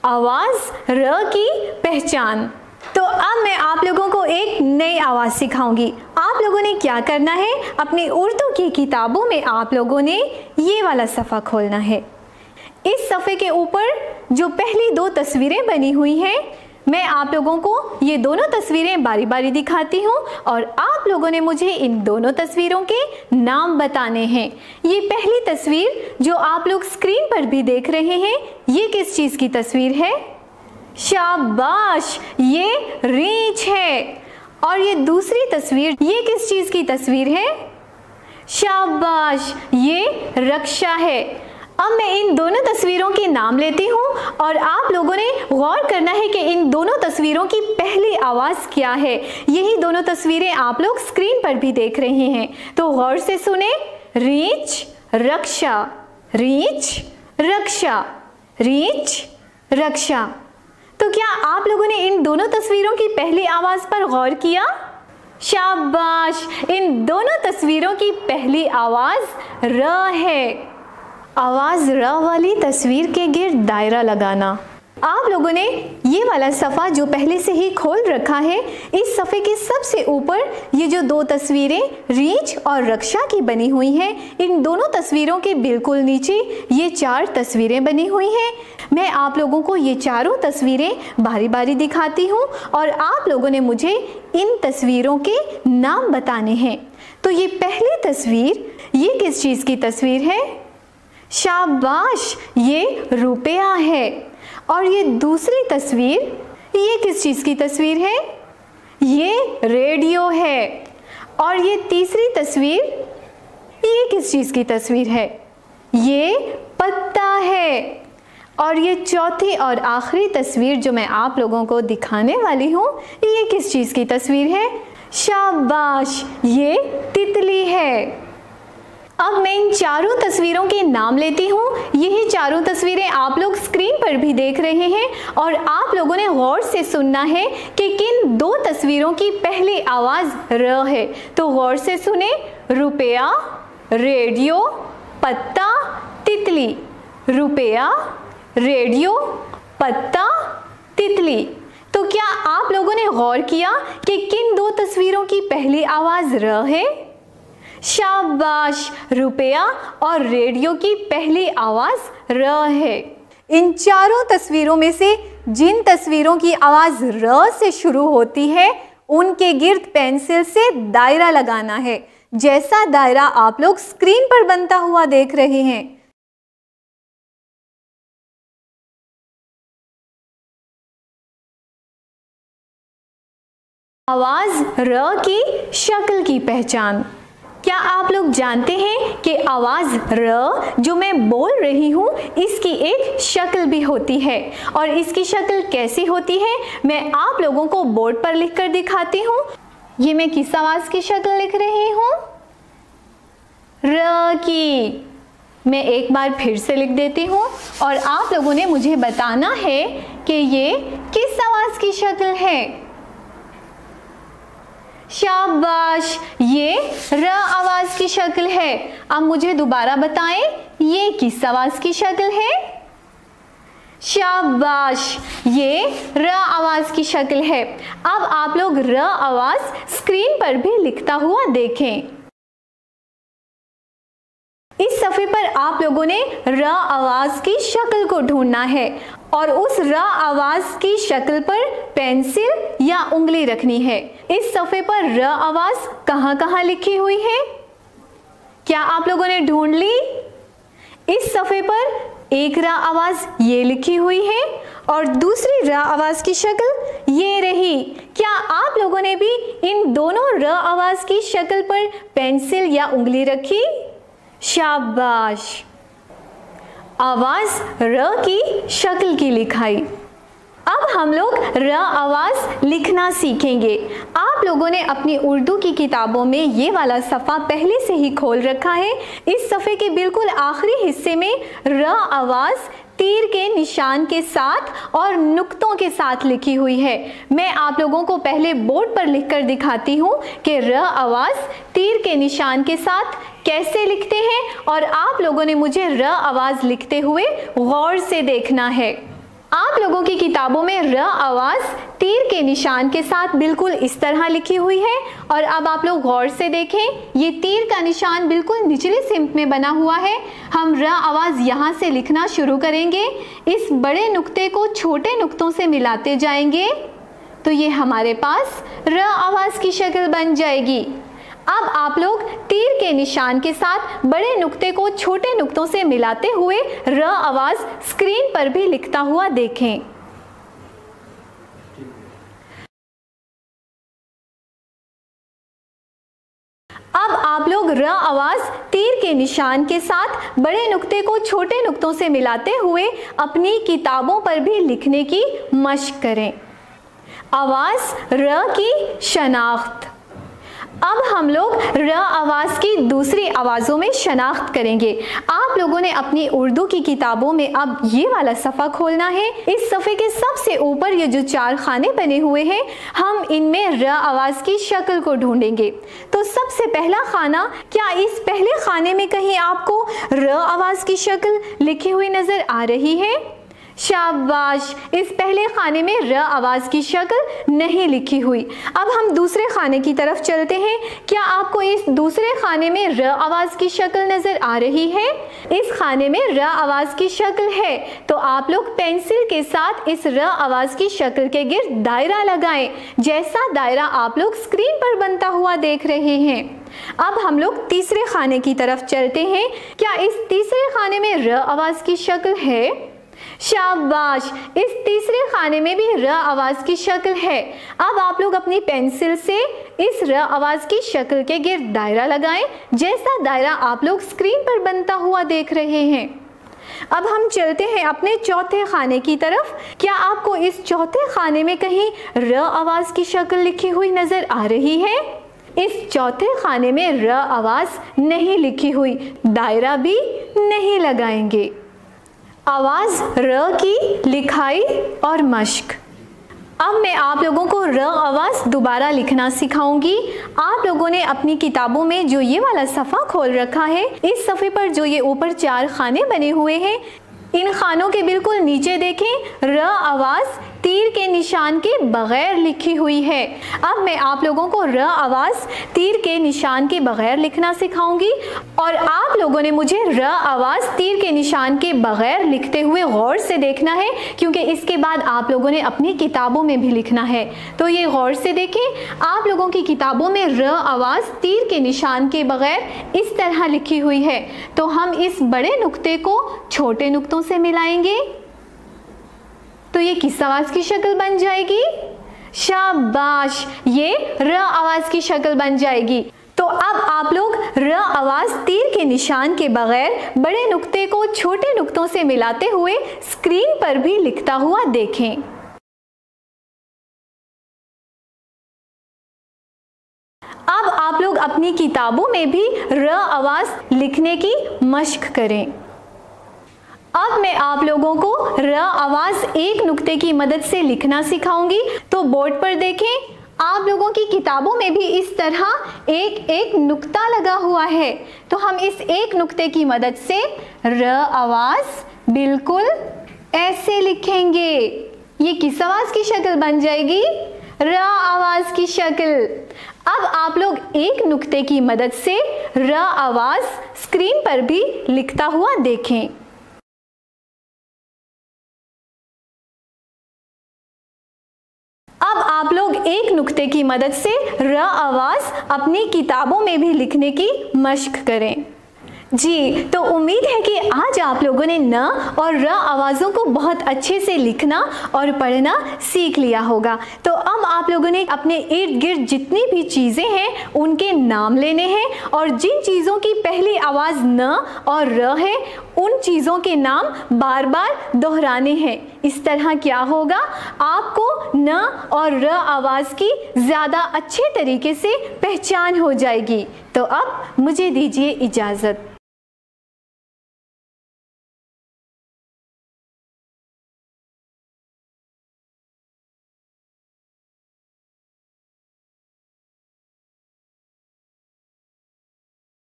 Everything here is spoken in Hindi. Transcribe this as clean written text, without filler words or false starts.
आवाज़ र की पहचान। तो अब मैं आप लोगों को एक नई आवाज़ सिखाऊंगी। आप लोगों ने क्या करना है, अपनी उर्दू की किताबों में आप लोगों ने ये वाला सफ़ा खोलना है। इस सफ़े के ऊपर जो पहली दो तस्वीरें बनी हुई हैं, मैं आप लोगों को ये दोनों तस्वीरें बारी बारी दिखाती हूँ और आप लोगों ने मुझे इन दोनों तस्वीरों के नाम बताने हैं। ये पहली तस्वीर जो आप लोग स्क्रीन पर भी देख रहे हैं, ये किस चीज़ की तस्वीर है? शाबाश, ये रीछ है। और ये दूसरी तस्वीर, ये किस चीज़ की तस्वीर है? शाबाश, ये रक्षा है। अब मैं इन दोनों तस्वीरों के नाम लेती हूँ और आप लोगों ने गौर करना है कि इन दोनों तस्वीरों की पहली आवाज़ क्या है। यही दोनों तस्वीरें आप लोग स्क्रीन पर भी देख रहे हैं, तो गौर से सुने। रीछ, रक्षा, रीछ, रक्षा, रीछ, रक्षा। तो क्या आप लोगों ने इन दोनों तस्वीरों की पहली आवाज़ पर गौर किया? शाबाश, इन दोनों तस्वीरों की पहली आवाज़ र है। आवाज़ र वाली तस्वीर के गिर्द दायरा लगाना। आप लोगों ने ये वाला सफ़ा जो पहले से ही खोल रखा है, इस सफ़े के सबसे ऊपर ये जो दो तस्वीरें रीछ और रक्षा की बनी हुई हैं, इन दोनों तस्वीरों के बिल्कुल नीचे ये चार तस्वीरें बनी हुई हैं। मैं आप लोगों को ये चारों तस्वीरें बारी बारी दिखाती हूँ और आप लोगों ने मुझे इन तस्वीरों के नाम बताने हैं। तो ये पहली तस्वीर, ये किस चीज़ की तस्वीर है? शाबाश, ये रुपया है। और ये दूसरी तस्वीर, ये किस चीज़ की तस्वीर है? ये रेडियो है। और ये तीसरी तस्वीर, ये किस चीज़ की तस्वीर है? ये पत्ता है। और ये चौथी और आखिरी तस्वीर जो मैं आप लोगों को दिखाने वाली हूँ, ये किस चीज़ की तस्वीर है? शाबाश, ये तितली है। अब मैं इन चारों तस्वीरों के नाम लेती हूँ। यही चारों तस्वीरें आप लोग स्क्रीन पर भी देख रहे हैं और आप लोगों ने गौर से सुनना है कि किन दो तस्वीरों की पहली आवाज़ र है। तो गौर से सुने। रुपया, रेडियो, पत्ता, तितली। रुपया, रेडियो, पत्ता, तितली। तो क्या आप लोगों ने गौर किया कि किन दो तस्वीरों की पहली आवाज़ र है? शाबाश, रुपया और रेडियो की पहली आवाज़ र है। इन चारों तस्वीरों में से जिन तस्वीरों की आवाज़ र से शुरू होती है, उनके गिर्द पेंसिल से दायरा लगाना है, जैसा दायरा आप लोग स्क्रीन पर बनता हुआ देख रहे हैं। आवाज़ र की शक्ल की पहचान। क्या आप लोग जानते हैं कि आवाज़ र जो मैं बोल रही हूँ, इसकी एक शक्ल भी होती है। और इसकी शक्ल कैसी होती है, मैं आप लोगों को बोर्ड पर लिखकर दिखाती हूँ। ये मैं किस आवाज़ की शक्ल लिख रही हूँ? र की। मैं एक बार फिर से लिख देती हूँ और आप लोगों ने मुझे बताना है कि ये किस आवाज़ की शक्ल है। शाबाश, ये र आवाज़ की शक्ल है। अब मुझे दोबारा बताएं, ये किस आवाज़ की शक्ल है? शाबाश, ये र आवाज़ की शक्ल है। अब आप लोग र आवाज़ स्क्रीन पर भी लिखता हुआ देखें। इस सफ़े पर आप लोगों ने र आवाज़ की शक्ल को ढूंढना है और उस र आवाज़ की शक्ल पर पेंसिल या उंगली रखनी है। इस सफ़े पर र आवाज़ कहाँ कहाँ लिखी हुई है? क्या आप लोगों ने ढूंढ ली? इस सफ़े पर एक र आवाज़ ये लिखी हुई है और दूसरी र आवाज़ की शक्ल ये रही। क्या आप लोगों ने भी इन दोनों र आवाज़ की शक्ल पर पेंसिल या उंगली रखी? शाबाश, आवाज़ र की शक्ल की लिखाई। अब हम लोग र आवाज़ लिखना सीखेंगे। आप लोगों ने अपनी उर्दू की किताबों में ये वाला सफ़ा पहले से ही खोल रखा है। इस सफ़े के बिल्कुल आखिरी हिस्से में र आवाज़ तीर के निशान के साथ और नुक्तों के साथ लिखी हुई है। मैं आप लोगों को पहले बोर्ड पर लिखकर दिखाती हूँ कि र आवाज़ तीर के निशान के साथ कैसे लिखते हैं और आप लोगों ने मुझे र आवाज़ लिखते हुए गौर से देखना है। आप लोगों की किताबों में र आवाज तीर के निशान के साथ बिल्कुल इस तरह लिखी हुई है। और अब आप लोग गौर से देखें, ये तीर का निशान बिल्कुल निचले सिमत में बना हुआ है। हम र आवाज यहाँ से लिखना शुरू करेंगे। इस बड़े नुक्ते को छोटे नुक्तों से मिलाते जाएंगे तो ये हमारे पास र आवाज की शक्ल बन जाएगी। अब आप लोग तीर के निशान के साथ बड़े नुक्ते को छोटे नुक्तों से मिलाते हुए र आवाज स्क्रीन पर भी लिखता हुआ देखें। अब आप लोग र आवाज तीर के निशान के साथ बड़े नुक्ते को छोटे नुक्तों से मिलाते हुए अपनी किताबों पर भी लिखने की मशक करें। आवाज र की शनाख्त। अब हम लोग र आवाज की दूसरी आवाज़ों में शनाख्त करेंगे। आप लोगों ने अपनी उर्दू की किताबों में अब ये वाला सफ़ा खोलना है। इस सफ़े के सबसे ऊपर ये जो 4 खाने बने हुए हैं, हम इनमें र आवाज़ की शक्ल को ढूंढेंगे। तो सबसे पहला खाना, क्या इस पहले खाने में कहीं आपको र आवाज़ की शक्ल लिखी हुई नज़र आ रही है? शाबाश, इस पहले खाने में र आवाज़ की शक्ल नहीं लिखी हुई। अब हम दूसरे खाने की तरफ चलते हैं। क्या आपको इस दूसरे खाने में र आवाज़ की शक्ल नज़र आ रही है? इस खाने में र आवाज़ की शक्ल है, तो आप लोग पेंसिल के साथ इस र आवाज़ की शक्ल के गिर्द दायरा लगाएं, जैसा दायरा आप लोग स्क्रीन पर बनता हुआ देख रहे हैं। अब हम लोग तीसरे खाने की तरफ चलते हैं। क्या इस तीसरे खाने में र आवाज़ की शक्ल है? शाबाश, इस तीसरे खाने में भी र आवाज़ की शक्ल है। अब आप लोग अपनी पेंसिल से इस र आवाज़ की शक्ल के गिर्द दायरा लगाएं, जैसा दायरा आप लोग स्क्रीन पर बनता हुआ देख रहे हैं। अब हम चलते हैं अपने चौथे खाने की तरफ। क्या आपको इस चौथे खाने में कहीं र आवाज़ की शक्ल लिखी हुई नज़र आ रही है? इस चौथे खाने में र आवाज़ नहीं लिखी हुई, दायरा भी नहीं लगाएंगे। आवाज़ र की लिखाई और मश्क। अब मैं आप लोगों को र आवाज़ दोबारा लिखना सिखाऊंगी। आप लोगों ने अपनी किताबों में जो ये वाला सफ़ा खोल रखा है, इस सफ़े पर जो ये ऊपर 4 खाने बने हुए हैं, इन खानों के बिल्कुल नीचे देखें, र आवाज़ तीर के निशान के बगैर लिखी हुई है। अब मैं आप लोगों को र आवाज़ तीर के निशान के बगैर लिखना सिखाऊंगी और आप लोगों ने मुझे र आवाज़ तीर के निशान के बगैर लिखते हुए गौर से देखना है, क्योंकि इसके बाद आप लोगों ने अपनी किताबों में भी लिखना है। तो ये गौर से देखें, आप लोगों की किताबों में र आवाज़ तीर के निशान के बगैर इस तरह लिखी हुई है। तो हम इस बड़े नुक्ते को छोटे नुक्तों से मिलाएंगे तो ये किस आवाज़ की शक्ल बन जाएगी? शाबाश, ये र आवाज़ की शक्ल बन जाएगी। तो अब आप लोग र आवाज़ तीर के निशान के बगैर बड़े नुक्ते को छोटे नुक्तों से मिलाते हुए स्क्रीन पर भी लिखता हुआ देखें। अब आप लोग अपनी किताबों में भी र आवाज़ लिखने की मशक करें। अब मैं आप लोगों को र आवाज़ एक नुक्ते की मदद से लिखना सिखाऊंगी। तो बोर्ड पर देखें, आप लोगों की किताबों में भी इस तरह एक एक नुक्ता लगा हुआ है। तो हम इस एक नुक्ते की मदद से र आवाज़ बिल्कुल ऐसे लिखेंगे। ये किस आवाज़ की शक्ल बन जाएगी? र आवाज़ की शक्ल। अब आप लोग एक नुक्ते की मदद से र आवाज़ स्क्रीन पर भी लिखता हुआ देखें। अब आप लोग एक नुक्ते की मदद से र आवाज़ अपनी किताबों में भी लिखने की मशक करें। जी, तो उम्मीद है कि आज आप लोगों ने न और र आवाज़ों को बहुत अच्छे से लिखना और पढ़ना सीख लिया होगा। तो अब आप लोगों ने अपने इर्द गिर्द जितनी भी चीज़ें हैं उनके नाम लेने हैं और जिन चीज़ों की पहली आवाज़ न और र है उन चीज़ों के नाम बार बार दोहराने हैं। इस तरह क्या होगा, आपको न और र आवाज़ की ज़्यादा अच्छे तरीके से पहचान हो जाएगी। तो अब मुझे दीजिए इजाज़त।